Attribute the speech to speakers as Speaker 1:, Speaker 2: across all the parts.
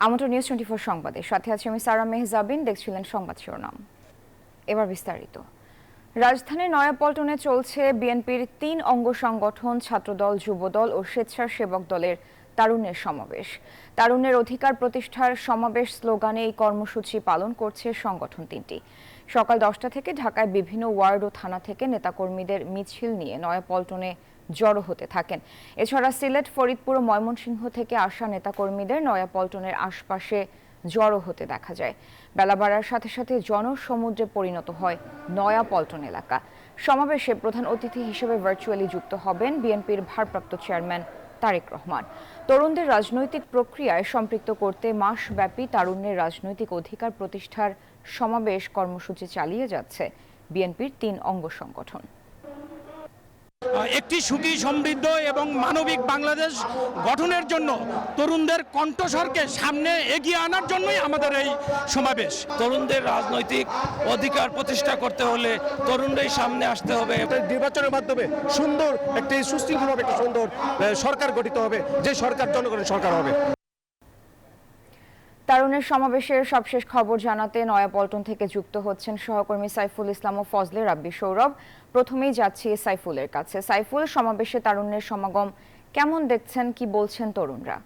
Speaker 1: আমন্ত্রণ নিউজ 24 সংবাদে সাথে আছি আমি সারা মেহজাবিন। দেখছিলেন সংবাদ শিরোনাম, এবার বিস্তারিত। রাজধানীর নয়াপল্টনে চলছে বিএনপির ৩ অঙ্গ সংগঠন ছাত্রদল, যুবদল ও স্বেচ্ছাসেবক দলের তারুণ্যের সমাবেশ। তারুণ্যের অধিকার প্রতিষ্ঠার সমাবেশ স্লোগানে এই কর্মসূচি পালন করছে সংগঠন তিনটি। সকাল 10টা থেকে ঢাকায় বিভিন্ন ওয়ার্ড ও থানা থেকে নেতাকর্মীদের মিছিল নিয়ে নয়াপল্টনে জড়ো হতে থাকেন। এছাড়া সিলেট, ফরিদপুর ও ময়মনসিংহ থেকে আসা নেতাকর্মীদের নয়াপল্টনের আশপাশে জড়ো হতে দেখা যায়। বেলা বাড়ার সাথে সাথে জনসমুদ্রে পরিণত হয় নয়াপল্টন এলাকা। সমাবেশে প্রধান অতিথি হিসেবে ভার্চুয়ালি যুক্ত হবেন বিএনপির ভারপ্রাপ্ত চেয়ারম্যান তারেক রহমান। তরুণদের রাজনৈতিক প্রক্রিয়ায় সম্পৃক্ত করতে মাসব্যাপী তারুণ্যের রাজনৈতিক অধিকার প্রতিষ্ঠার সমাবেশ কর্মসূচি চালিয়ে যাচ্ছে বিএনপির ৩ অঙ্গ সংগঠন।
Speaker 2: একটি সুখী, সমৃদ্ধ এবং মানবিক বাংলাদেশ গঠনের জন্য তরুণদের কণ্ঠস্বরকে সামনে এগিয়ে আনার জন্যই আমাদের এই সমাবেশ।
Speaker 3: তরুণদের রাজনৈতিক অধিকার প্রতিষ্ঠা করতে হলে তরুণরাই সামনে আসতে হবে।
Speaker 4: নির্বাচনের মাধ্যমে সুন্দর একটি সুশৃঙ্খলভাবে একটা সুন্দর সরকার গঠিত হবে, যে সরকার জনগণের সরকার হবে।
Speaker 1: তারুণের সমাবেশের সবশেষ খবর জানাতে নয়াপল্টন থেকে যুক্ত হচ্ছেন সহকর্মী সাইফুল ইসলাম ও ফজলে রাব্বি সৌরভ। প্রথমেই যাচ্ছি সাইফুলের কাছে। সাইফুল, সমাবেশে তারুণ্যের সমাগম কেমন দেখছেন, কি বলছেন তরুণরা?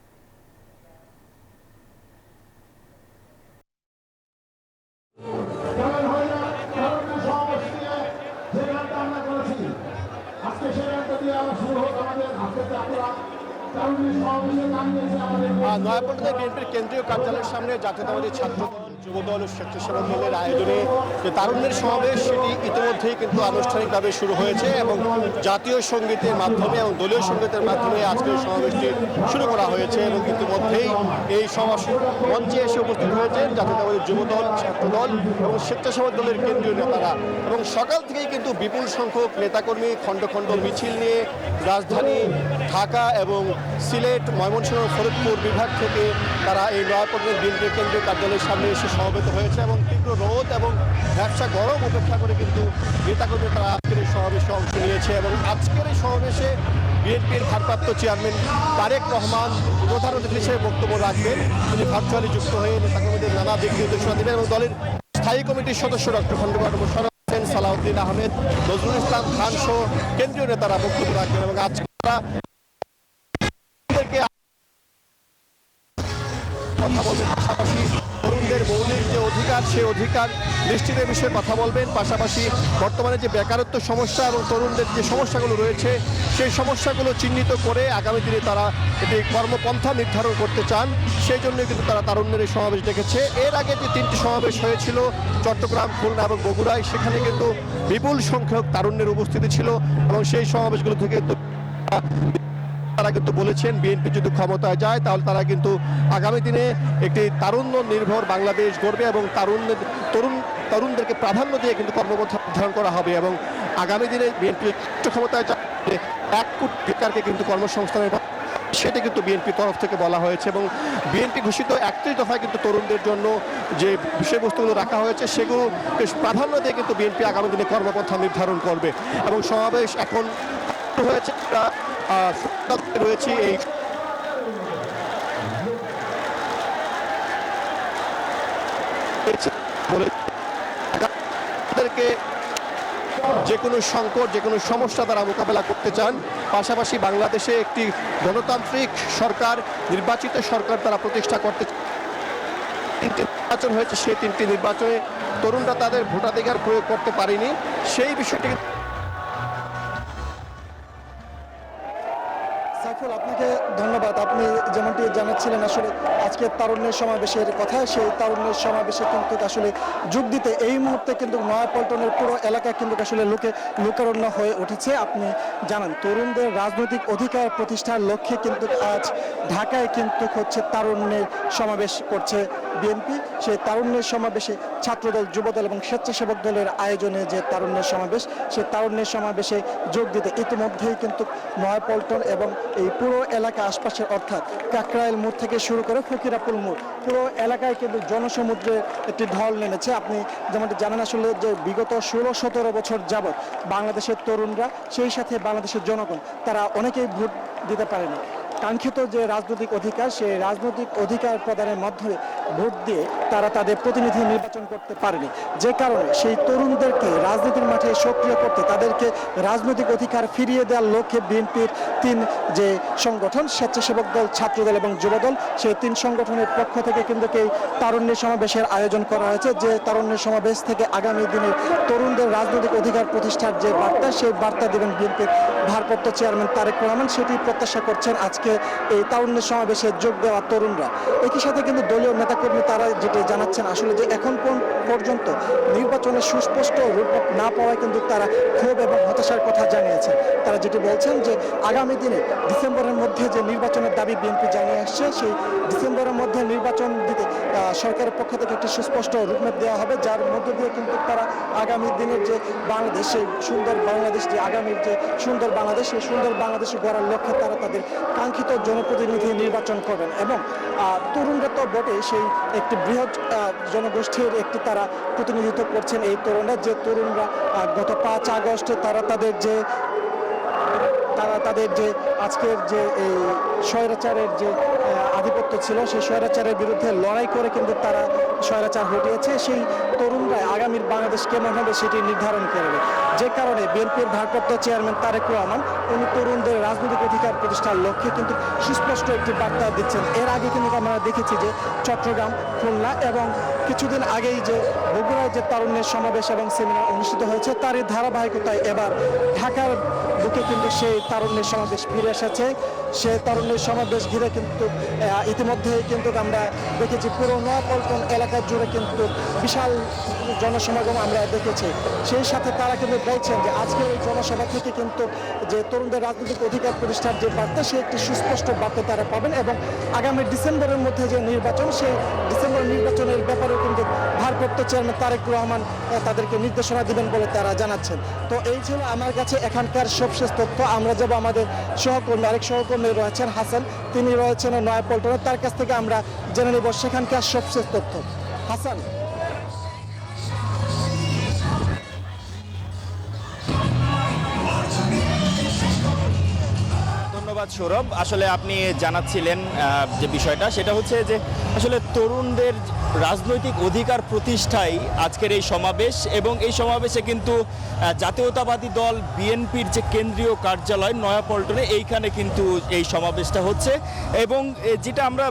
Speaker 4: নয়াপল্টনে বিএনপির কেন্দ্রীয় কার্যালয়ের সামনে জাতীয়তাবাদী ছাত্রদল, যুবদল ও স্বেচ্ছাসেবক দলের আয়োজনে যে তারুণ্যের সমাবেশ, সেটি ইতিমধ্যেই কিন্তু আনুষ্ঠানিকভাবে শুরু হয়েছে এবং জাতীয় সঙ্গীতের মাধ্যমে এবং দলীয় সঙ্গীতের মাধ্যমে আজকের সমাবেশটি শুরু করা হয়েছে। এবং ইতিমধ্যেই এই সমাবেশ মঞ্চে এসে উপস্থিত হয়েছেন জাতীয়তাবাদী যুবদল, ছাত্রদল এবং স্বেচ্ছাসেবক দলের কেন্দ্রীয় নেতারা। এবং সকাল থেকেই কিন্তু বিপুল সংখ্যক নেতাকর্মী খণ্ড খণ্ড মিছিল নিয়ে রাজধানী ঢাকা এবং সিলেট, ময়মনসিংহ, ফরিদপুর বিভাগ থেকে তারা এই নয়াপল্টনের বিএনপির কেন্দ্রীয় কার্যালয়ের সামনে এসে সমবেত হয়েছে এবং তীব্র রোদ এবং ব্যবসা গরম উপেক্ষা করে কিন্তু নেতাকর্মী তারা আজকের এই সমাবেশে অংশ নিয়েছে। এবং আজকের এই সমাবেশে বিএনপির ভারপ্রাপ্ত চেয়ারম্যান তারেক রহমান প্রধান অতিথি হিসেবে বক্তব্য রাখবেন। তিনি ভার্চুয়ালি যুক্ত হয়ে নেতাকর্মীদের নানা দিক নির্দেশনা দেবেন এবং দলের স্থায়ী কমিটির সদস্য ডক্টর খন্দকার মোশাররফ হোসেন, সালাউদ্দিন আহমেদ, নজরুল ইসলাম খান সহ কেন্দ্রীয় নেতারা বক্তব্য রাখবেন। এবং আজকে কথা বলবেন, পাশাপাশি তরুণদের মৌলিক যে অধিকার, সেই অধিকার নিশ্চিতের বিষয়ে কথা বলবেন। পাশাপাশি বর্তমানে যে বেকারত্ব সমস্যা এবং তরুণদের যে সমস্যাগুলো রয়েছে, সেই সমস্যাগুলো চিহ্নিত করে আগামী দিনে তারা এটি কর্মপন্থা নির্ধারণ করতে চান। সেই জন্যই কিন্তু তারা তারুণ্যের এই সমাবেশ ডেকেছে। এর আগে যে 3টি সমাবেশ হয়েছিল চট্টগ্রাম, খুলনা এবং বগুড়ায়, সেখানে কিন্তু বিপুল সংখ্যক তারুণ্যের উপস্থিতি ছিল এবং সেই সমাবেশগুলো থেকে তারা কিন্তু বলেছেন বিএনপি যদি ক্ষমতায় যায় তাহলে তারা কিন্তু আগামী দিনে একটি তারুণ্য নির্ভর বাংলাদেশ গড়বে এবং তরুণদেরকে প্রাধান্য দিয়ে কিন্তু কর্মপন্থা নির্ধারণ করা হবে। এবং আগামী দিনে বিএনপি ক্ষমতায় যায় 1 কোটি বেকারকে কিন্তু কর্মসংস্থানের, সেটা কিন্তু বিএনপির তরফ থেকে বলা হয়েছে। এবং বিএনপি ঘোষিত 31 দফায় কিন্তু তরুণদের জন্য যে বিষয়বস্তুগুলো রাখা হয়েছে, সেগুলো প্রাধান্য দিয়ে কিন্তু বিএনপি আগামী দিনে কর্মপন্থা নির্ধারণ করবে। এবং সমাবেশ এখন হয়েছে রয়েছে এই যে কোনো সংকট, যে কোনো সমস্যা তারা মোকাবেলা করতে চান। পাশাপাশি বাংলাদেশে একটি গণতান্ত্রিক সরকার, নির্বাচিত সরকার তারা প্রতিষ্ঠা করতে চান। 3টি নির্বাচন হয়েছে, সেই 3টি নির্বাচনে তরুণরা তাদের ভোটাধিকার প্রয়োগ করতে পারেনি। সেই বিষয়টি
Speaker 5: সাইফুল, আপনাকে ধন্যবাদ। আপনি যেমনটি জানাচ্ছিলেন আসলে আজকে তারুণ্যের সমাবেশের কথা, সেই তারুণ্যের সমাবেশে কিন্তু আসলে যোগ দিতে এই মুহূর্তে কিন্তু নয়াপল্টনের পুরো এলাকা কিন্তু আসলে লোকারণ্য হয়ে উঠেছে। আপনি জানান তরুণদের রাজনৈতিক অধিকার প্রতিষ্ঠার লক্ষ্যে কিন্তু আজ ঢাকায় কিন্তু হচ্ছে তারুণ্যের সমাবেশ করছে বিএনপি। সেই তারুণ্যের সমাবেশে ছাত্রদল, যুবদল এবং স্বেচ্ছাসেবক দলের আয়োজনে যে তারুণ্যের সমাবেশ, সেই তারুণ্যের সমাবেশে যোগ দিতে ইতিমধ্যেই কিন্তু নয়াপল্টন এবং এই পুরো এলাকা আশপাশের অর্থাৎ কাকরাইল মোড় থেকে শুরু করে ফকিরাপুল মোড় পুরো এলাকায় কিন্তু জনসমুদ্রে একটি ঢল নেমেছে। আপনি যেমনটি জানেন আসলে যে বিগত 16-17 বছর যাবৎ বাংলাদেশের তরুণরা, সেই সাথে বাংলাদেশের জনগণ, তারা অনেকেই ভোট দিতে পারেনি। কাঙ্ক্ষিত যে রাজনৈতিক অধিকার, সেই রাজনৈতিক অধিকার প্রদানের মাধ্যমে ভোট দিয়ে তারা তাদের প্রতিনিধি নির্বাচন করতে পারেনি, যে কারণে সেই তরুণদেরকে রাজনীতির মাঠে সক্রিয় করতে, তাদেরকে রাজনৈতিক অধিকার ফিরিয়ে দেওয়ার লক্ষ্যে বিএনপির 3 যে সংগঠন, স্বেচ্ছাসেবক দল, ছাত্রদল এবং যুবদল, সেই 3 সংগঠনের পক্ষ থেকে কিন্তু এই তারুণ্যের সমাবেশের আয়োজন করা হয়েছে। যে তারুণ্যের সমাবেশ থেকে আগামী দিনে তরুণদের রাজনৈতিক অধিকার প্রতিষ্ঠার যে বার্তা, সেই বার্তা দেবেন বিএনপির ভারপ্রাপ্ত চেয়ারম্যান তারেক রহমান। সেটি প্রত্যাশা করছেন আজকে এই তারুণ্যের সমাবেশে যোগ দেওয়া তরুণরা। একই সাথে কিন্তু দলীয় নেতাকর্মী তারা যেটি জানাচ্ছেন আসলে যে এখন পর্যন্ত নির্বাচনের সুস্পষ্ট রূপরেখা না পাওয়ায় কিন্তু তারা ক্ষোভ এবং হতাশার কথা জানিয়েছেন। তারা যেটি বলছেন যে আগামী দিনে ডিসেম্বরের মধ্যে যে নির্বাচনের দাবি বিএনপি জানিয়ে আসছে, সেই ডিসেম্বরের মধ্যে নির্বাচন দিতে সরকারের পক্ষ থেকে একটি সুস্পষ্ট রূপরেখা দেওয়া হবে, যার মধ্য দিয়ে কিন্তু তারা আগামী দিনের যে বাংলাদেশ, সেই সুন্দর বাংলাদেশ, যে আগামীর যে সুন্দর বাংলাদেশ, সেই সুন্দর বাংলাদেশ গড়ার লক্ষ্যে তারা তাদের কাঙ্ক্ষিত জনপ্রতিনিধি নির্বাচন করবেন। এবং তরুণরা তো বটে, সেই একটি বৃহৎ জনগোষ্ঠীর একটি তারা প্রতিনিধিত্ব করছেন এই তরুণরা। যে তরুণরা গত 5 আগস্টে তারা তাদের যে আজকের যে এই স্বৈরাচারের যে আধিপত্য ছিল, সেই স্বৈরাচারের বিরুদ্ধে লড়াই করে কিন্তু তারা স্বৈরাচার হটিয়েছে। সেই তরুণরা আগামীর বাংলাদেশ কেমন হবে সেটি নির্ধারণ করবে। যে কারণে বিএনপির ভারপ্রাপ্ত চেয়ারম্যান তারেক রহমান উনি তরুণদের রাজনৈতিক অধিকার প্রতিষ্ঠার লক্ষ্যে কিন্তু সুস্পষ্ট একটি বার্তা দিচ্ছেন। এর আগে কিন্তু আমরা দেখেছি যে চট্টগ্রাম, খুলনা এবং কিছুদিন আগেই যে বগুড়ায় যে তারুণ্যের সমাবেশ এবং সেমিনার অনুষ্ঠিত হয়েছে, তারই ধারাবাহিকতায় এবার ঢাকার বুকে কিন্তু সেই তারুণ্যের সমাবেশ ফিরে এসেছে। সে তারুণ্যের সমাবেশ ঘিরে কিন্তু ইতিমধ্যে কিন্তু আমরা দেখেছি পুরো নয়াপল্টন এলাকা জুড়ে কিন্তু বিশাল জনসমাগম আমরা দেখেছি। সেই সাথে তারা কিন্তু বলছেন যে আজকের এই জনসভা থেকে কিন্তু যে তরুণদের রাজনৈতিক অধিকার প্রতিষ্ঠার যে বার্তা, সে একটি সুস্পষ্ট বার্তা তারা পাবেন। এবং আগামী ডিসেম্বরের মধ্যে যে নির্বাচন, সেই ডিসেম্বর নির্বাচনের ব্যাপারেও কিন্তু ভারপ্রাপ্ত চেয়ারম্যান তারেক রহমান তাদেরকে নির্দেশনা দিবেন বলে তারা জানাচ্ছেন। তো এই ছিল আমার কাছে এখানকার সবশেষ তথ্য। আমরা যাব আমাদের সহকর্মী, আরেক সহকর্মী রয়েছেন হাসান, তিনি রয়েছেন নয়াপল্টনে, তার কাছ থেকে আমরা জেনে নেব সেখানকার সবশেষ তথ্য। হাসান।
Speaker 6: ধন্যবাদ সৌরভ। আসলে আপনি জানাচ্ছিলেন যে বিষয়টা, সেটা হচ্ছে যে আসলে তরুণদের রাজনৈতিক অধিকার প্রতিষ্ঠায় আজকের এই সমাবেশ। এবং এই সমাবেশে কিন্তু জাতীয়তাবাদী দল বিএনপির যে কেন্দ্রীয় কার্যালয় নয়াপল্টনে, এইখানে কিন্তু এই সমাবেশটা হচ্ছে। এবং যেটা আমরা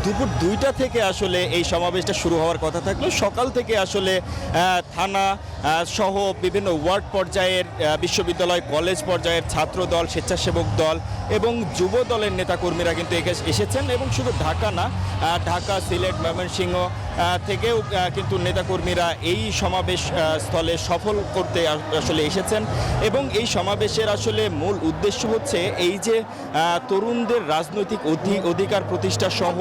Speaker 6: দুপুর 2টা থেকে আসলে এই সমাবেশটা শুরু হওয়ার কথা থাকলেও সকাল থেকে আসলে থানা সহ বিভিন্ন ওয়ার্ড পর্যায়ের, বিশ্ববিদ্যালয় কলেজ পর্যায়ের ছাত্রদল, স্বেচ্ছাসেবক দল এবং যুব দলের নেতাকর্মীরা কিন্তু এসেছেন। এবং শুধু ঢাকা না, ঢাকা, সিলেট, ময়মনসিংহ থেকেও কিন্তু নেতাকর্মীরা এই সমাবেশ স্থলে সফল করতে আসলে এসেছেন। এবং এই সমাবেশের আসলে মূল উদ্দেশ্য হচ্ছে এই যে তরুণদের রাজনৈতিক অধিকার প্রতিষ্ঠা সহ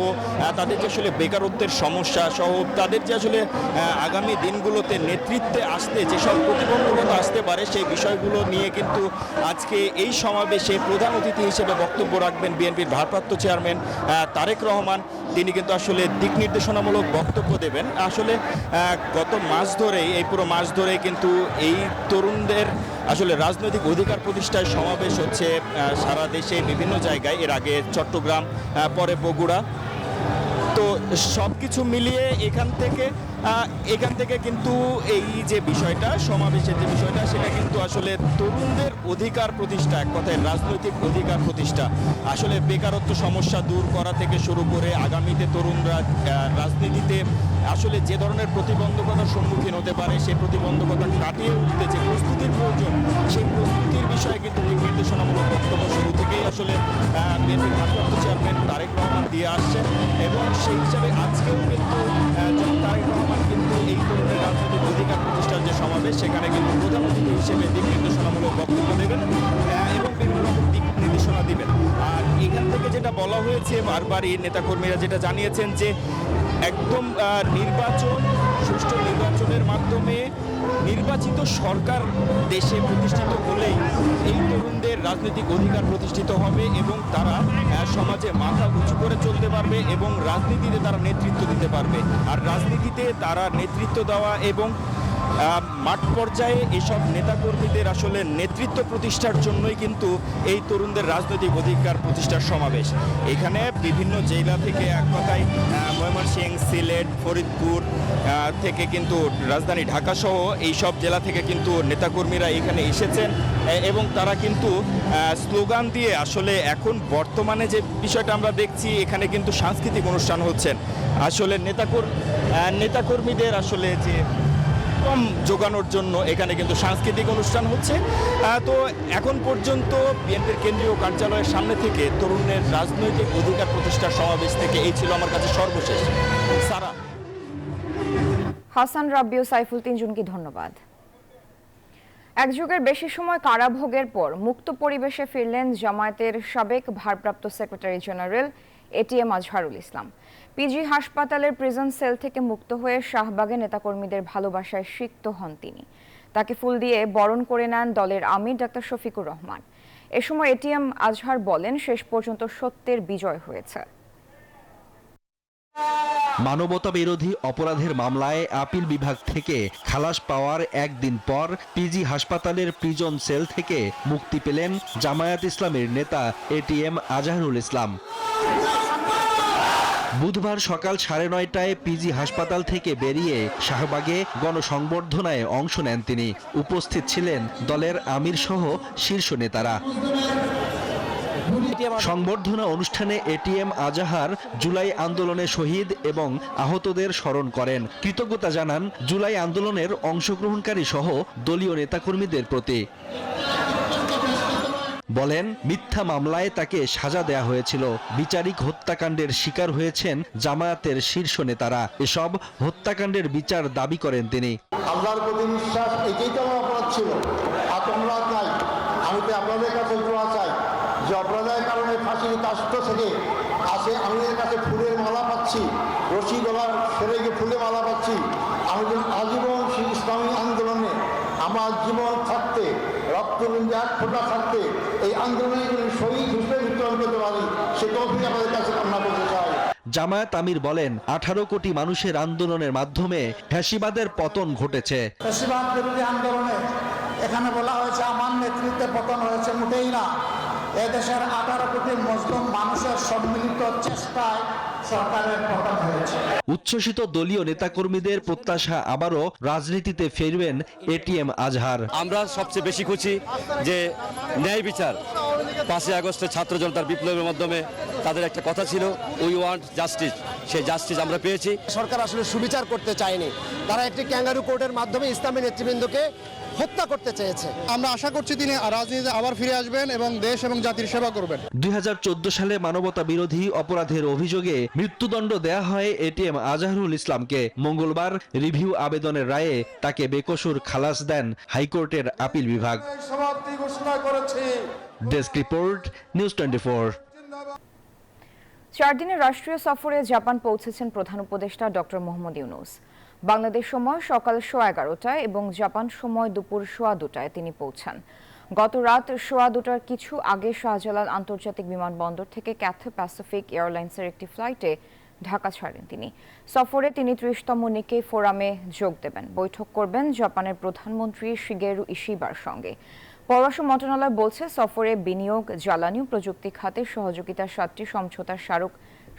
Speaker 6: তাদের যে আসলে বেকারত্বের সমস্যা সহ তাদের যে আসলে আগামী দিনগুলোতে নেতৃত্বে আসতে যেসব প্রতিবন্ধকতা আসতে পারে, সেই বিষয়গুলো নিয়ে কিন্তু আজকে এই সমাবেশে প্রধান অতিথি হিসেবে বক্তব্য রাখবেন বিএনপির ভারপ্রাপ্ত চেয়ারম্যান তারেক রহমান। তিনি কিন্তু আসলে দিক নির্দেশনামূলক বক্তব্য দেবেন। আসলে গত মাস ধরেই, এই পুরো মাস ধরে কিন্তু এই তরুণদের আসলে রাজনৈতিক অধিকার প্রতিষ্ঠায় সমাবেশ হচ্ছে সারা দেশে বিভিন্ন জায়গায়। এর আগে চট্টগ্রাম, পরে বগুড়া। তো সব কিছু মিলিয়ে এখান থেকে কিন্তু এই যে বিষয়টা, সমাবেশের যে বিষয়টা, সেটা কিন্তু আসলে তরুণদের অধিকার প্রতিষ্ঠা, এক কথায় রাজনৈতিক অধিকার প্রতিষ্ঠা। আসলে বেকারত্ব সমস্যা দূর করা থেকে শুরু করে আগামীতে তরুণরা রাজনীতিতে আসলে যে ধরনের প্রতিবন্ধকতার সম্মুখীন হতে পারে, সেই প্রতিবন্ধকতা কাটিয়ে উঠতে যে প্রস্তুতির প্রয়োজন, সেই প্রস্তুতির বিষয়ে কিন্তু নির্দেশনামূলক বক্তব্য শুরু থেকেই আসলে বিএনপির ভারপ্রাপ্ত চেয়ারম্যান তারেক রহমান দিয়ে আসছেন। এবং সেই হিসাবে আজকেও কিন্তু তারেক রহমান কিন্তু এই তরুণের রাজনৈতিক অধিকার প্রতিষ্ঠার যে সমাবেশ, সেখানে কিন্তু প্রধান অতিথি হিসেবে দিক নির্দেশনামূলক বক্তব্য দেবেন এবং বিভিন্ন রকম দিক নির্দেশনা দিবেন। আর এখান থেকে যেটা বলা হয়েছে বারবারই, নেতাকর্মীরা যেটা জানিয়েছেন যে একদম সুষ্ঠু নির্বাচনের মাধ্যমে নির্বাচিত সরকার দেশে প্রতিষ্ঠিত হলেই এই তরুণদের রাজনৈতিক অধিকার প্রতিষ্ঠিত হবে এবং তারা সমাজে মাথা উঁচু করে চলতে পারবে এবং রাজনীতিতে তারা নেতৃত্ব দিতে পারবে। আর রাজনীতিতে তারা নেতৃত্ব দেওয়া এবং মাঠ পর্যায়ে এসব নেতাকর্মীদের আসলে নেতৃত্ব প্রতিষ্ঠার জন্যই কিন্তু এই তরুণদের রাজনৈতিক অধিকার প্রতিষ্ঠার সমাবেশ। এখানে বিভিন্ন জেলা থেকে এক কথায় ময়মনসিংহ, সিলেট, ফরিদপুর থেকে কিন্তু রাজধানী ঢাকা সহ এই সব জেলা থেকে কিন্তু নেতাকর্মীরা এখানে এসেছেন এবং তারা কিন্তু স্লোগান দিয়ে আসলে এখন বর্তমানে যে বিষয়টা আমরা দেখছি এখানে কিন্তু সাংস্কৃতিক অনুষ্ঠান হচ্ছেন। আসলে নেতাকর্মীদের আসলে যে কম যোগানোর জন্য এখানে কিন্তু সাংস্কৃতিক অনুষ্ঠান হচ্ছে। তো এখন পর্যন্ত বিএনপির কেন্দ্রীয় কার্যালয়ের সামনে থেকে তরুণের রাজনৈতিক অধিকার প্রতিষ্ঠার সমাবেশ থেকে এই ছিল আমার কাছে সর্বশেষ। সারা,
Speaker 1: হাসান, রাব্বি ও সাইফুল তিনজনকে ধন্যবাদ। এক যুগের বেশি সময় কারাভোগের পর মুক্ত পরিবেশে ফিরলেন জামায়াতের সাবেক ভারপ্রাপ্ত secretary general ATM Azharul Islam. PG হাসপাতালের প্রিজন সেল থেকে মুক্ত হয়ে শাহবাগে নেতাকর্মীদের ভালোবাসায় সিক্ত হন তিনি। তাকে ফুল দিয়ে বরণ করে নেন দলের আমির ডাক্তার শফিকুর রহমান। এ সময় এটিএম আজহার বলেন, শেষ পর্যন্ত সত্যের বিজয় হয়েছে।
Speaker 7: মানবতা বিরোধী অপরাধের মামলায় আপিল বিভাগ থেকে খালাস পাওয়ার একদিন পর পিজি হাসপাতালের প্রিজন সেল থেকে মুক্তি পেলেন জামায়াত ইসলামের নেতা এটিএম আজহারুল ইসলাম। বুধবার সকাল 9:30টায় পিজি হাসপাতাল থেকে বেরিয়ে শাহবাগে গণসংবর্ধনায় অংশ নেন তিনি। উপস্থিত ছিলেন দলের আমির সহ শীর্ষ নেতারা। সংবর্ধনা অনুষ্ঠানে এটিএম আজহার জুলাই আন্দোলনে শহীদ এবং আহতদের স্মরণ করেন। কৃতজ্ঞতা জানান জুলাই আন্দোলনের অংশগ্রহণকারী সহ দলীয় নেতাকর্মীদের প্রতি। বলেন, মিথ্যা মামলায় তাকে সাজা দেয়া হয়েছিল। বিচারিক হত্যাকাণ্ডের শিকার হয়েছেন জামায়াতের শীর্ষ নেতারা। এসব হত্যাকাণ্ডের বিচার দাবি করেন তিনি।
Speaker 8: আল্লাহর প্রতি বিশ্বাস এটাই তো আমার অপরাধ ছিল, আতঙ্কবাদ নাই। আমি তো আপনাদের কাছে দোয়া চাই যে অপরাধের কারণে ফাঁসির কাষ্ট থেকে আসে, আমি এর কাছে ফুলের মালা পাচ্ছি, রশি গলার ফেলে গিয়ে ফুলের মালা পাচ্ছি। আমি যেন আজীবন সেই ইসলামী আন্দোলনে আমার জীবন থাকতে, রক্তবিন্দু এক ফোঁটা থাকতে এই আন্দোলনে শহীদ হিসেবে মৃত্যুবরণ করতে পারি, সে তৌফিক আমাদের কাছে কামনা করতে চাই।
Speaker 7: জামায়াত আমির বলেন, 18 কোটি মানুষের আন্দোলনের মাধ্যমে ফ্যাসিবাদের পতন ঘটেছে।
Speaker 8: ফ্যাসিবাদ বিরোধী আন্দোলনে এখানে বলা হয়েছে আমার নেতৃত্বে পতন হয়েছে, মোটেই না। এদেশের 18 কোটি মুসলিম মানুষের সম্মিলিত চেষ্টায় সরকারের পতন হয়েছে।
Speaker 7: উচ্ছ্বসিত দলীয় নেতাকর্মীদের প্রত্যাশা আবারও রাজনীতিতে ফিরবেন এটিএম আজহার।
Speaker 9: আমরা সবচেয়ে বেশি খুশি যে ন্যায় বিচার। 5ই আগস্টের ছাত্র জনতার বিপ্লবের মাধ্যমে তাদের একটা কথা ছিল, উই ওয়ান্ট জাস্টিস। সেই জাস্টিস আমরা পেয়েছি।
Speaker 10: সরকার আসলে সুবিচার করতে চায়নি, তারা একটি ক্যাঙ্গারু কোর্টের মাধ্যমে ইসলামী নেতৃবৃন্দকে হত্যা করতে চেয়েছে।
Speaker 5: আমরা আশা করছি তিনি রাজনীতিতে আবার ফিরে আসবেন এবং দেশ এবং জাতির সেবা করবেন।
Speaker 7: 2014 সালে মানবতা বিরোধী অপরাধের অভিযোগে মৃত্যুদণ্ড দেয়া হয় এটিএম আজহারুল ইসলামকে। মঙ্গলবার রিভিউ আবেদনের রায়ে তাকে বেকসুর খালাস দেন হাইকোর্টের আপিল বিভাগ। Desk report, news 24।
Speaker 1: 4 দিনের রাষ্ট্রীয় সফরে জাপান পৌঁছেছেন প্রধান উপদেষ্টা ডক্টর মোহাম্মদ ইউনূস। বাংলাদেশ সময় সকাল 11:15টায় এবং জাপান সময় দুপুর 2:15টায় তিনি পৌঁছান। গত রাত 2:15টার কিছু আগে শাহজালাল আন্তর্জাতিক বিমানবন্দর থেকে ক্যাথে প্যাসিফিক এয়ারলাইন্সের একটি ফ্লাইটে ঢাকা ছাড়েন তিনি। সফরে তিনি 30তম নিকে ফোরামে যোগ দেবেন, বৈঠক করবেন জাপানের প্রধানমন্ত্রী শিগেরু ইশিবার সঙ্গে। পররাষ্ট্র মন্ত্রণালয় বলছে, সফরে বিনিয়োগ, জ্বালানি ও প্রযুক্তি খাতে সহযোগিতার 7টি সমঝোতার স্মারক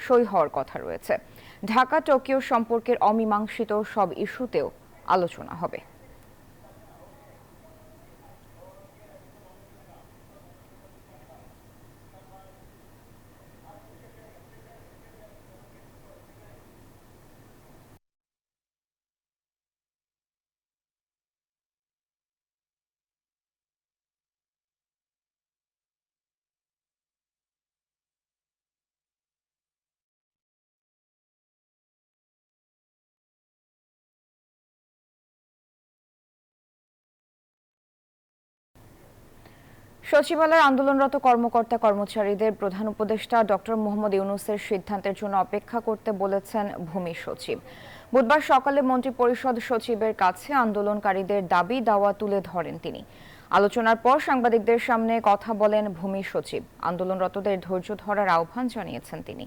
Speaker 1: সই হওয়ার কথা রয়েছে। ঢাকা টোকিও সম্পর্কের অমীমাংসিত সব ইস্যুতেও আলোচনা হবে। সচিবালয়ে আন্দোলনরত কর্মকর্তা কর্মচারীদের প্রধান উপদেষ্টা ডক্টর মোহাম্মদ ইউনূসের সিদ্ধান্তের জন্য অপেক্ষা করতে বলেছেন ভূমি সচিব। বুধবার সকালে মন্ত্রিপরিষদ সচিবের কাছে আন্দোলনকারীদের দাবি দাওয়া তুলে ধরেন তিনি। আলোচনার পর সাংবাদিকদের সামনে কথা বলেন ভূমি সচিব। আন্দোলনরতদের ধৈর্য ধরার আহ্বান জানিয়েছেন তিনি।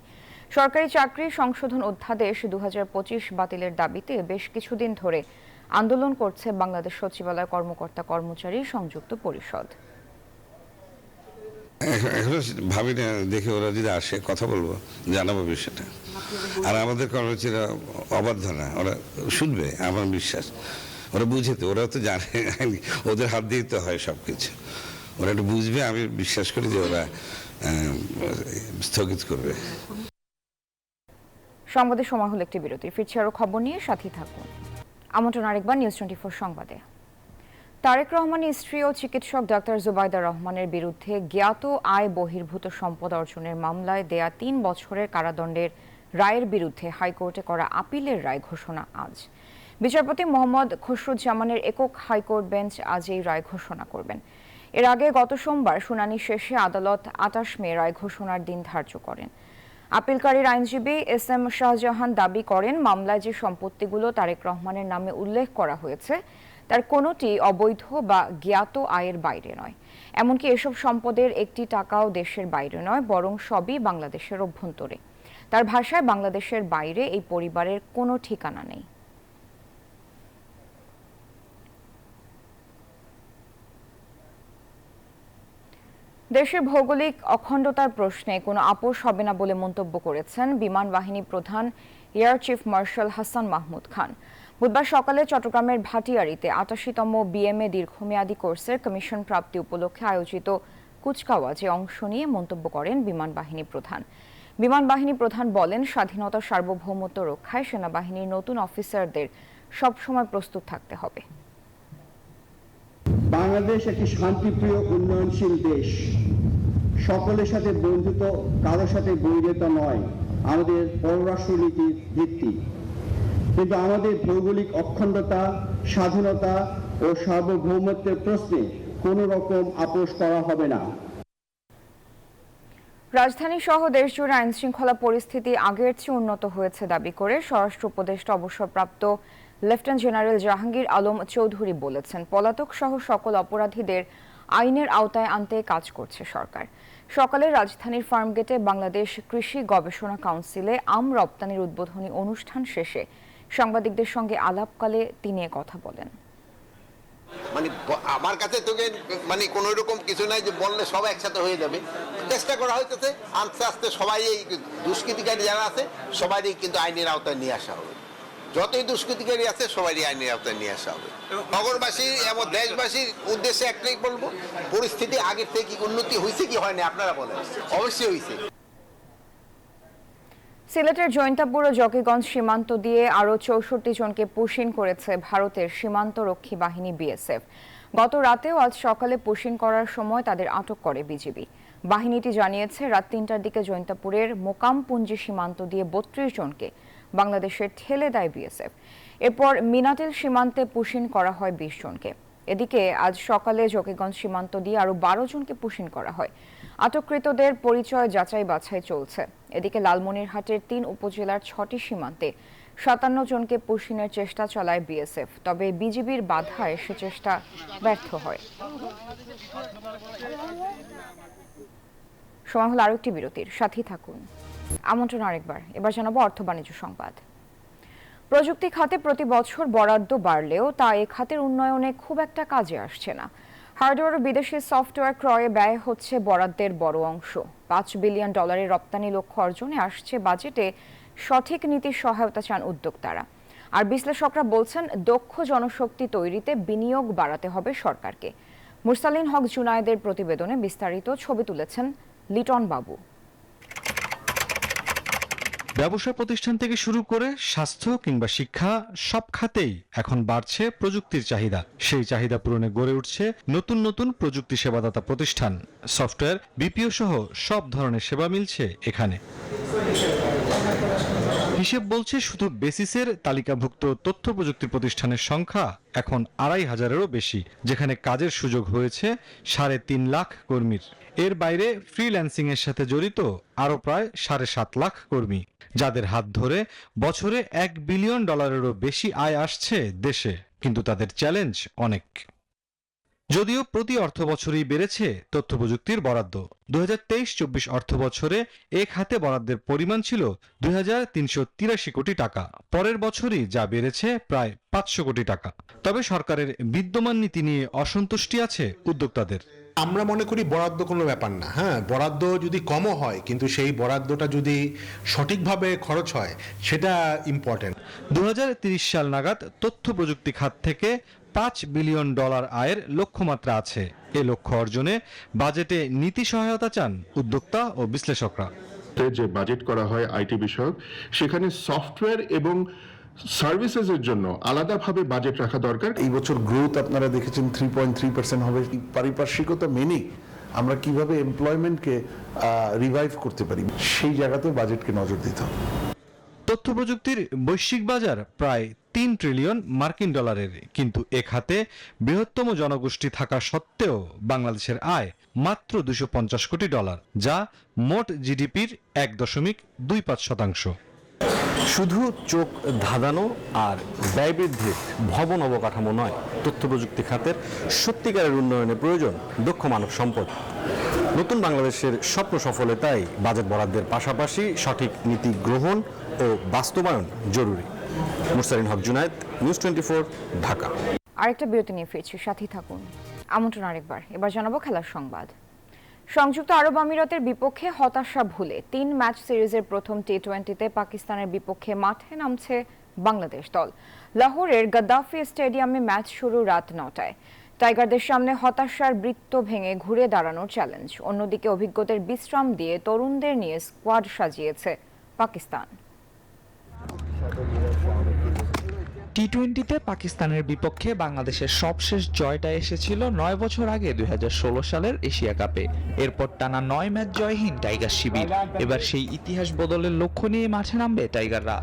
Speaker 1: সরকারি চাকরি সংশোধন অধ্যাদেশ 2025 বাতিলের দাবিতে বেশ কিছুদিন ধরে আন্দোলন করছে বাংলাদেশ সচিবালয় কর্মকর্তা কর্মচারী সংযুক্ত পরিষদ।
Speaker 11: এখনো ভাবি না, দেখে ওরা যদি আসে কথা বলবো, জানাবো বিষয়টা। আর আমাদের কর্মচারীরা অবাধ্য না, ওরা শুনবে আমার বিশ্বাস। ওরা বুঝে তো, ওরা তো জানে ওদের হাত দিয়ে তো হয় সবকিছু। ওরা একটু বুঝবে, আমি বিশ্বাস করি যে ওরা স্থগিত করবে।
Speaker 1: সংবাদের সময় হলো একটি বিরতি, ফিরছি আরো খবর নিয়ে, সাথে থাকুন। আমন্ত্রণ আরেকবার নিউজ 24 সংবাদে। তারেক রহমানের স্ত্রী ও চিকিৎসক ডাক্তার জুবাইদা রহমানের বিরুদ্ধে জ্ঞাত আয় বহির্ভূত সম্পদ অর্জনের মামলায় দেয়া 3 বছরের কারাদণ্ডের রায়ের বিরুদ্ধে হাইকোর্টে করা আপিলের রায় ঘোষণা আজ। বিচারপতি মোহাম্মদ খসরুজ্জামানের একক হাইকোর্ট বেঞ্চ আজ এই রায় ঘোষণা করবেন। এর আগে গত সোমবার শুনানি শেষে আদালত 28 মে রায় ঘোষণার দিন ধার্য করেন। আপিলকারীর আইনজীবী এস এম শাহজাহান দাবি করেন, মামলায় যে সম্পত্তিগুলো তারেক রহমানের নামে উল্লেখ করা হয়েছে তার কোনোটি অবৈধ বা জ্ঞাত আয়ের বাইরে নয়। এমনকি এসব সম্পদের একটি টাকাও দেশের বাইরে নয়, বরং সবই বাংলাদেশের অভ্যন্তরে। তার ভাষায়, বাংলাদেশের বাইরে এই পরিবারের কোনো ঠিকানা নেই। দেশের ভৌগোলিক অখণ্ডতার প্রশ্নে কোনো আপোষ হবে না বলে মন্তব্য করেছেন বিমান বাহিনী প্রধান air chief marshal Hasan Mahmud Khan. বুধবার সকালে চট্টগ্রামের ভাটিয়ারীতে ৮৮তম বিএমএ দীর্ঘমেয়াদী কোর্সের কমিশন প্রাপ্তি উপলক্ষে আয়োজিত কুচকাওয়াজে অংশ নিয়ে মন্তব্য করেন বিমান বাহিনী প্রধান। বিমান বাহিনী প্রধান বলেন, স্বাধীনতা সার্বভৌমত্ব রক্ষায় সেনাবাহিনীর নতুন অফিসারদের সবসময় প্রস্তুত থাকতে হবে।
Speaker 12: বাংলাদেশ একটি শান্তিপ্রিয় উন্নয়নশীল দেশ। সকলের সাথে বন্ধুত্ব, কারোর সাথে বৈরিতা নয় আমাদের পররাষ্ট্রনীতির ভিত্তি। কিন্তু আমাদের ভৌগোলিক অখণ্ডতা, স্বাধীনতা ও সার্বভৌমত্বের প্রশ্নে কোনো রকম আপোষ করা হবে না।
Speaker 1: রাজধানী সহ দেশজুড়ে আইন শৃঙ্খলা পরিস্থিতি আগের চেয়ে উন্নত হয়েছে দাবি করে স্বরাষ্ট্র উপদেষ্টা অবসরপ্রাপ্ত লেফটেন্যান্ট জেনারেল জাহাঙ্গীর আলম চৌধুরী বলেছেন, পলাতক সহ সকল অপরাধীদের আইনের আওতায় আনতে কাজ করছে সরকার। সকালে রাজধানীর ফার্মগেটে বাংলাদেশ কৃষি গবেষণা কাউন্সিলে আম রপ্তানির উদ্বোধনী অনুষ্ঠান শেষে সাংবাদিকদের সঙ্গে আলাপকালে তিনি কথা বলেন।
Speaker 8: মানে আমার কাছে তোকে মানে কোনো রকম কিছু নাই যে বললে সব একসাথে হয়ে যাবে। চেষ্টা করা হইতেছে আস্তে আস্তে সবাই, এই দুষ্কৃতিকারী যারা আছে সবারই কিন্তু আইনের আওতায় নিয়ে আসা হবে। যতই দুষ্কৃতিকারী আছে সবারই আইনের আওতায় নিয়ে আসা হবে। নগরবাসী এবং দেশবাসীর উদ্দেশ্যে একটাই বলবো, পরিস্থিতি আগের থেকে উন্নতি হয়েছে কি হয়নি আপনারা বলেন? অবশ্যই হয়েছে।
Speaker 1: সিলেটের জৈন্তাপুর ও জকিগঞ্জ সীমান্ত দিয়ে আরও 64 জনকে পুশিন করেছে ভারতের সীমান্ত রক্ষী বাহিনী বিএসএফ। গত রাতেও আজ সকালে পুশিন করার সময় তাদের আটক করে বিজিবি। বাহিনীটি জানিয়েছে, রাত 3টার দিকে জৈন্তাপুরের মোকামপুঞ্জি সীমান্ত দিয়ে 32 জনকে বাংলাদেশের ঠেলে দেয় বিএসএফ। এরপর মিনাটিল সীমান্তে পুশিন করা হয় 20 জনকে। এদিকে আজ সকালে জকিগঞ্জ সীমান্ত দিয়ে আরও 12 জনকে পুশিন করা হয়। আটককৃতদের পরিচয় যাচাই বাছাই চলছে। এদিকে লালমনিরহাটের 3 উপজেলার 6টি সীমান্তে 57 জনকে পুশিনের চেষ্টা চালায় বিএসএফ, তবে বিজিবির বাধায় সে চেষ্টা ব্যর্থ হয়। সময় হলো আরেকটি বিরতির, সাথেই থাকুন। আমন্ত্রণ আরেকবার, এবার জানাবো অর্থ বাণিজ্য সংবাদ। প্রযুক্তি খাতে প্রতি বছর বরাদ্দ বাড়লেও তা এ খাতের উন্নয়নে খুব একটা কাজে আসছে না। হার্ডওয়্যার ও বিদেশি সফটওয়্যার ক্রয়ে ব্যয় হচ্ছে বরাদ্দের বড় অংশ। $5 বিলিয়ন রপ্তানি লক্ষ্য অর্জনে আসছে বাজেটে সঠিক নীতির সহায়তা চান উদ্যোক্তারা। আর বিশ্লেষকরা বলছেন, দক্ষ জনশক্তি তৈরিতে বিনিয়োগ বাড়াতে হবে সরকারকে। মুরসালিন হক জুনায়েদের প্রতিবেদনে বিস্তারিত ছবি তুলেছেন লিটন বাবু।
Speaker 13: ব্যবসা প্রতিষ্ঠান থেকে শুরু করে স্বাস্থ্য কিংবা শিক্ষা, সব খাতেই এখন বাড়ছে প্রযুক্তির চাহিদা। সেই চাহিদা পূরণে গড়ে উঠছে নতুন নতুন প্রযুক্তি সেবাদাতা প্রতিষ্ঠান। সফটওয়্যার, বিপিও সহ সব ধরনের সেবা মিলছে এখানে। হিসেব বলছে, শুধু বেসিসের তালিকাভুক্ত তথ্য প্রযুক্তি প্রতিষ্ঠানের সংখ্যা এখন 2,500-এরও বেশি, যেখানে কাজের সুযোগ হয়েছে 3.5 লাখ কর্মীর। এর বাইরে ফ্রিল্যান্সিং এর সাথে জড়িত আরও প্রায় 7.5 লাখ কর্মী, যাদের হাত ধরে বছরে $1 বিলিয়ন বেশি আয় আসছে দেশে। কিন্তু তাদের চ্যালেঞ্জ অনেক। যদিও প্রতি অর্থ বছরই বেড়েছে তথ্য প্রযুক্তির বরাদ্দ 2023-24 অর্থ বছরে এ খাতে বরাদ্দের পরিমাণ ছিল 2,383 কোটি টাকা। পরের বছরই যা বেড়েছে প্রায় 500 কোটি টাকা। তবে সরকারের বিদ্যমান নীতি নিয়ে অসন্তুষ্টি আছে উদ্যোক্তাদের।
Speaker 14: আমরা মনে করি বরাদ্দ কোনো ব্যাপার না, হ্যাঁ বরাদ্দ যদি কমও হয় কিন্তু সেই বরাদ্দটা যদি সঠিকভাবে খরচ হয় সেটা ইম্পর্টেন্ট।
Speaker 13: 2030 সাল নাগাদ তথ্য প্রযুক্তি খাত থেকে $5 বিলিয়ন আয়ের লক্ষ্যমাত্রা আছে। এ লক্ষ্য অর্জনে বাজেটে নীতি সহায়তা চান উদ্যোক্তা ও বিশ্লেষকরা।
Speaker 15: যে বাজেট করা হয় আইটি বিষয়ক, সেখানে সফটওয়্যার এবং সার্ভিসেসের জন্য আলাদাভাবে বাজেট রাখা দরকার।
Speaker 16: এই বছর গ্রোথ আপনারা দেখেছেন 3.3% হবে। পারিপার্শ্বিকতা মেনে আমরা কিভাবে এমপ্লয়মেন্টকে রিভাইভ করতে পারি সেই জায়গাতে বাজেটকে নজর দিতে হবে।
Speaker 13: তথ্য প্রযুক্তির বৈশ্বিক বাজার প্রায় $3 ট্রিলিয়ন মার্কিন ডলারের, কিন্তু এ খাতে বৃহত্তম জনগোষ্ঠী থাকা সত্ত্বেও বাংলাদেশের আয় মাত্র $250 কোটি, যা মোট জিডিপির 1.25%।
Speaker 17: শুধু চোখ ধাঁধানো আর ব্যয় বৃদ্ধির ভবন অবকাঠামো নয়, তথ্য প্রযুক্তি খাতের সত্যিকারের উন্নয়নে প্রয়োজন দক্ষ মানব সম্পদ। নতুন বাংলাদেশের স্বপ্ন সফলে তাই বাজেট বরাদ্দের পাশাপাশি সঠিক নীতি গ্রহণ ও বাস্তবায়ন জরুরি। মুরসালিন হক জুনায়েদ, নিউজ 24, ঢাকা।
Speaker 1: আরেকটা বিরতি নিয়ে ফিরছি, সাথী থাকুন। আমন্ত্রণ আরেকবার। এবার জানাবো খেলার সংবাদ। সংযুক্ত আরব আমিরাতের বিপক্ষে হতাশা ভুলে 3 ম্যাচ সিরিজের প্রথম টি-20তে পাকিস্তানের বিপক্ষে মাঠে নামছে বাংলাদেশ দল। লাহোরের গাদ্দাফি স্টেডিয়ামে ম্যাচ শুরু রাত 9টায়। টাইগারদের সামনে হতাশার বৃত্ত ভেঙে ঘুরে দাঁড়ানোর চ্যালেঞ্জ। অন্যদিকে অভিজ্ঞদের বিশ্রাম দিয়ে তরুণদের নিয়ে স্কোয়াড সাজিয়েছে পাকিস্তান।
Speaker 18: টি-20তে পাকিস্তানের বিপক্ষে বাংলাদেশের সবশেষ জয়টা এসেছিল 9 বছর আগে 2016 সালের এশিয়া কাপে। এরপর টানা 9 ম্যাচ জয়হীন টাইগার শিবির। এবার সেই ইতিহাস বদলের লক্ষ্য নিয়ে মাঠে নামবে টাইগাররা।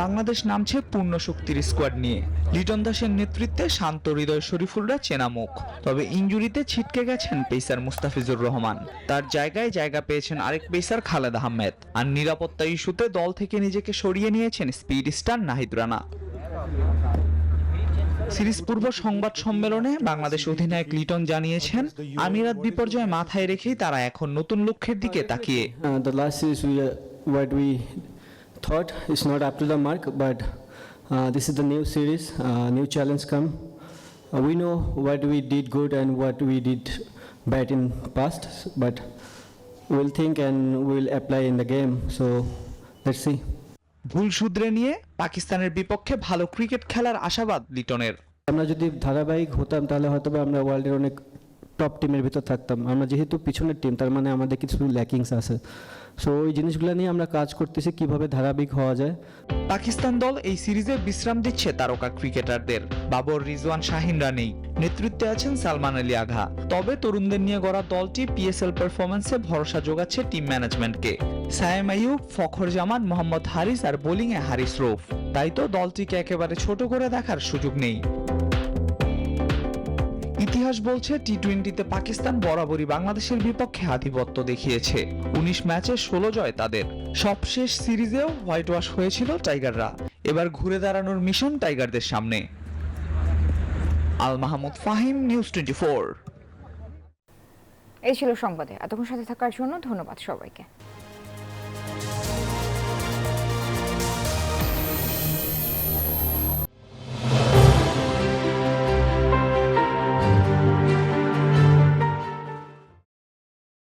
Speaker 18: বাংলাদেশ নামছে পূর্ণ শক্তির স্কোয়াড নিয়ে। লিটন দাসের নেতৃত্বে শান্ত হৃদয় শরীফুলরা চেনা মুখ। তবে ইনজুরিতে ছিটকে গেছেন পেসার মুস্তাফিজুর রহমান। তার জায়গায় জায়গা পেয়েছেন আরেক পেসার খালেদ আহমেদ। আর নিরাপত্তা ইস্যুতে দল থেকে নিজেকে সরিয়ে নিয়েছেন speed star Nahid Rana. Series পূর্ব সংবাদ সম্মেলনে বাংলাদেশ অধিনায়ক লিটন জানিয়েছেন, আমিরাত বিপর্যয় মাথায় রেখেই তারা এখন নতুন লক্ষ্যের দিকে তাকিয়ে।
Speaker 19: Thought it's not up to the mark, but this is the new series, new challenge come. We know what we did good and what we did bad in past, but we'll think and we'll apply in the game. So let's see.
Speaker 18: ভুল শুধরে নিয়ে পাকিস্তানের বিপক্ষে ভালো cricket খেলার আশাবাদ লিটনের।
Speaker 19: আমরা যদি ধারাবাহিক হতাম তাহলে হয়তো আমরা ওয়ার্ল্ডের অনেক টপ টিমের ভিতর থাকতাম। আমরা যেহেতু পিছনের টিম, তার মানে আমাদের কিছু ল্যাকিংস আছে। সো ওই জিনিসগুলো নিয়ে আমরা কাজ করতেছি কিভাবে ধারাবাহিক হওয়া যায়।
Speaker 18: পাকিস্তান দল এই সিরিজে বিশ্রাম দিচ্ছে তারকা ক্রিকেটারদের। বাবর, রিজওয়ান, শাহিনরা নেই। নেতৃত্বে আছেন সালমান আলী আঘা। তবে তরুণদের নিয়ে গড়া দলটি পিএসএল পারফরম্যান্সে ভরসা যোগাচ্ছে টিম ম্যানেজমেন্টকে। সায়েম আইয়ুব, ফখর জামান, মোহাম্মদ হারিস আর বোলিংয়ে হারিস রৌফ। তাই তো দলটিকে একেবারে ছোট করে দেখার সুযোগ নেই। ইতিহাস বলছে টি-20তে পাকিস্তান বরাবরই বাংলাদেশের বিপক্ষে আধিপত্য দেখিয়েছে। 19 ম্যাচে 16 জয় তাদের। সবশেষ সিরিজেও হোয়াইট ওয়াশ হয়েছিল টাইগাররা। এবার ঘুরে দাঁড়ানোর মিশন টাইগারদের সামনে। আল মাহমুদ ফাহিম, নিউজ 24।
Speaker 1: এই ছিল সংবাদে। এতক্ষণ সাথে থাকার জন্য ধন্যবাদ সবাইকে।